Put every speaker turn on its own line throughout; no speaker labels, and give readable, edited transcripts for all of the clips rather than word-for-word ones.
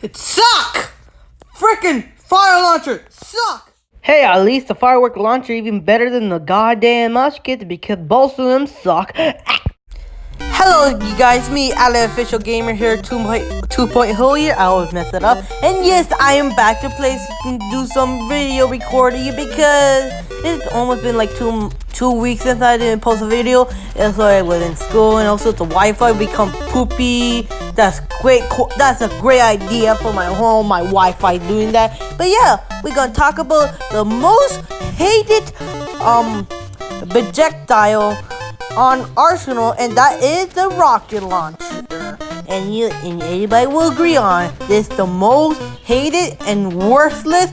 It suck! Frickin' fire launcher suck!
Hey, at least the firework launcher even better than the goddamn musket because both of them suck.
Hello, you guys. Me, Ale Official Gamer here, 2.0 here. I always mess it up. And yes, I am back to play and do some video recording because it's almost been like two weeks since I didn't post a video. And so I was in school, and also the Wi-Fi become poopy. That's great. That's a great idea for my home. My Wi-Fi doing that. But yeah, we're gonna talk about the most hated projectile on Arsenal, and that is the rocket launcher. And anybody will agree on this the most hated and worthless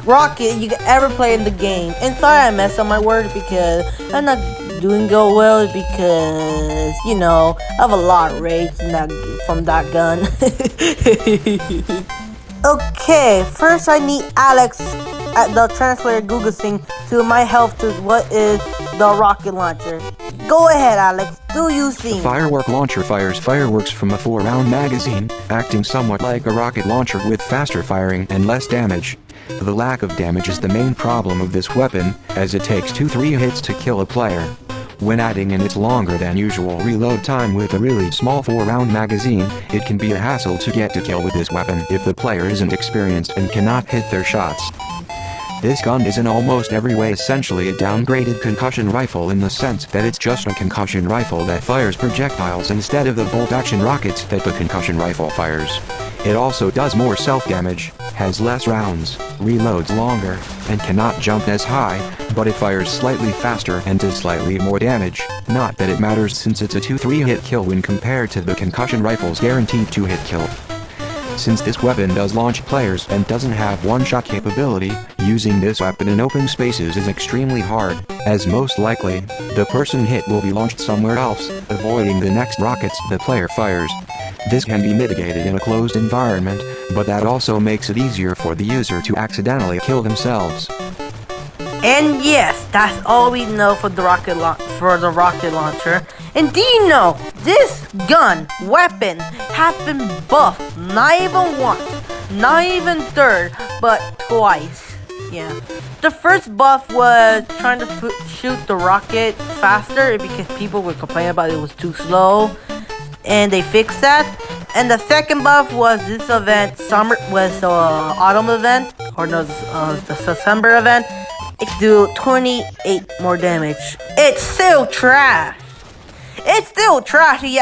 rocket you could ever play in the game. And sorry I messed up my words because I'm not doing go well because I have a lot of rage from that gun. Okay, first I need Alex at the translator Google thing to my help to what is the rocket launcher. Go ahead, Alex. Do you see?
The firework launcher fires fireworks from a 4-round magazine, acting somewhat like a rocket launcher with faster firing and less damage. The lack of damage is the main problem of this weapon, as it takes 2-3 hits to kill a player. When adding in its longer than usual reload time with a really small 4-round magazine, it can be a hassle to get to kill with this weapon if the player isn't experienced and cannot hit their shots. This gun is in almost every way essentially a downgraded concussion rifle in the sense that it's just a concussion rifle that fires projectiles instead of the bolt-action rockets that the concussion rifle fires. It also does more self-damage, has less rounds, reloads longer, and cannot jump as high, but it fires slightly faster and does slightly more damage. Not that it matters since it's a 2-3 hit kill when compared to the concussion rifle's guaranteed 2-hit kill. Since this weapon does launch players and doesn't have one-shot capability, using this weapon in open spaces is extremely hard, as most likely, the person hit will be launched somewhere else, avoiding the next rockets the player fires. This can be mitigated in a closed environment, but that also makes it easier for the user to accidentally kill themselves.
And yes, that's all we know for the rocket launcher. And do you know, this weapon has been buffed, not even once, not even third, but twice. Yeah. The first buff was trying to shoot the rocket faster because people were complaining about it was too slow, and they fixed that. And the second buff was this event, autumn event, or no, the September event. It do 28 more damage. It's still trash. It's still trash to the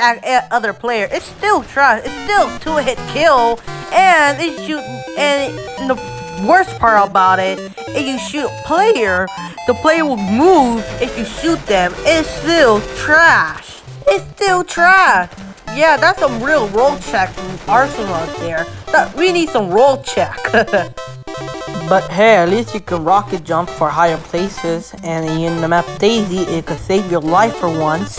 other player. It's still trash. It's still 2-hit kill, and and the worst part about it, if you shoot a player, the player will move if you shoot them. It's still trash. It's still trash. Yeah, that's some real roll check from Arsenal out there. We need some roll check. But hey, at least you can rocket jump for higher places, and in the map Daisy, it could save your life for once.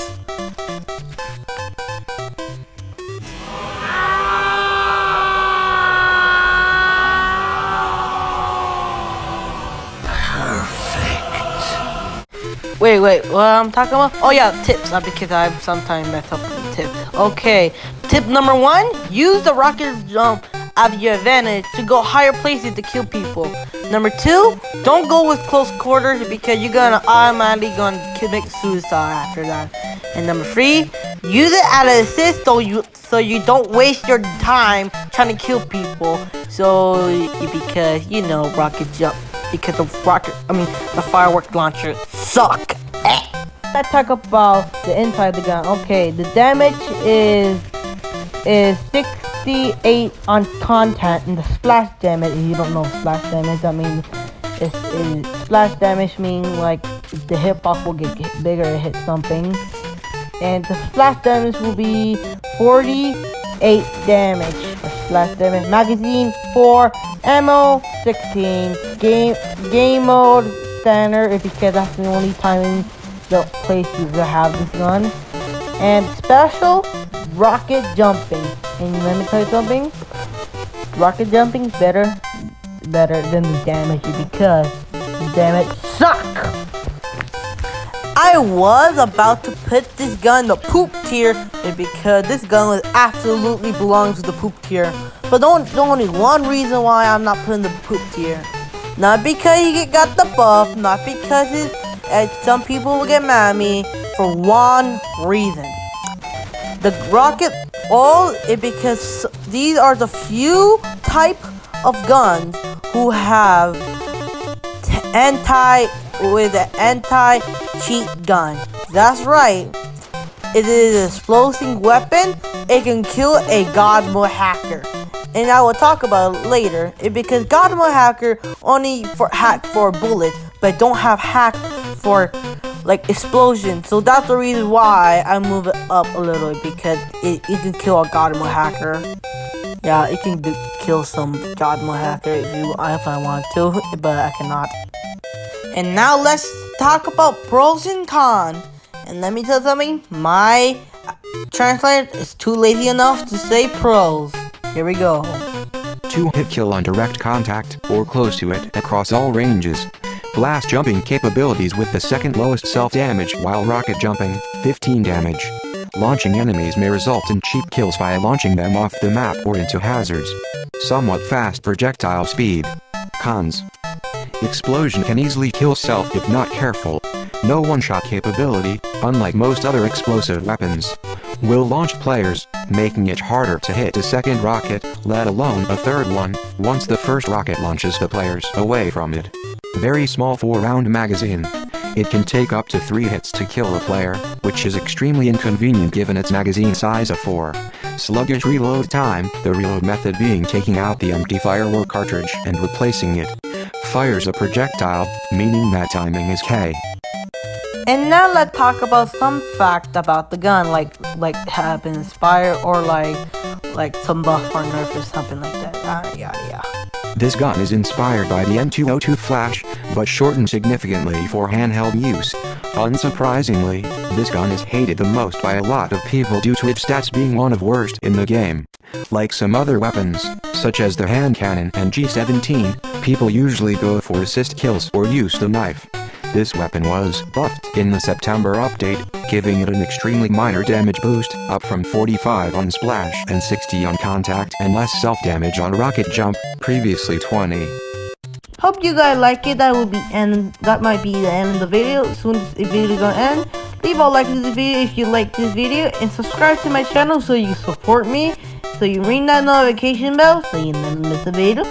Wait, what I'm talking about? Oh yeah, tips, because I sometimes mess up with the tips. Okay, tip number 1, use the rocket jump of your advantage to go higher places to kill people. Number 2, don't go with close quarters because you're gonna automatically commit suicide after that. And number 3, use it as an assist so you don't waste your time trying to kill people. Because rocket jump. Because the firework launcher suck. Let's talk about the inside of the gun. Okay, the damage is 68 on contact, and the splash damage, if you don't know splash damage, that means splash damage means like the hitbox will get bigger to hit something. And the splash damage will be 48 damage for splash damage. Magazine 4, ammo 16, game mode standard because that's the only time the place you will have this gun. And special, rocket jumping. And let me tell you something, rocket jumping is better than the damage because the damage suck. I was about to put this gun in the poop tier because this gun absolutely belongs to the poop tier. But there's only one reason why I'm not putting the poop tier. Not because he got the buff, not because some people will get mad at me, for one reason. The rocket because these are the few type of guns who have anti-cheat gun. That's right. It is an explosive weapon. It can kill a god mode hacker. And I will talk about it later. Because god mode hacker only hack for bullets, but don't have hack for like explosion. So that's the reason why I move it up a little, because it can kill a god mode hacker. Yeah, it can kill some god mode hacker if I want to, but I cannot. And now let's talk about pros and cons. And let me tell you something, my translator is too lazy enough to say pros. Here we go.
2-hit kill on direct contact, or close to it, across all ranges. Blast jumping capabilities with the second lowest self-damage while rocket jumping, 15 damage. Launching enemies may result in cheap kills by launching them off the map or into hazards. Somewhat fast projectile speed. Cons. Explosion can easily kill self if not careful. No one-shot capability, unlike most other explosive weapons. Will launch players, making it harder to hit a second rocket, let alone a third one, once the first rocket launches the players away from it. Very small 4-round magazine. It can take up to 3 hits to kill a player, which is extremely inconvenient given its magazine size of 4. Sluggish reload time, the reload method being taking out the empty firework cartridge and replacing it. Fires a projectile, meaning that timing is K.
And now let's talk about some fact about the gun, like have been inspired or like some buff or nerf or something like that. Yeah.
This gun is inspired by the M202 Flash, but shortened significantly for handheld use. Unsurprisingly, this gun is hated the most by a lot of people due to its stats being one of worst in the game. Like some other weapons, such as the hand cannon and G17, people usually go for assist kills or use the knife. This weapon was buffed in the September update, giving it an extremely minor damage boost, up from 45 on splash and 60 on contact and less self-damage on rocket jump, previously 20.
Hope you guys like it. That might be the end of the video. As soon as the video is gonna end, leave a like to this video if you like this video, and subscribe to my channel so you support me, so you ring that notification bell so you never miss a video.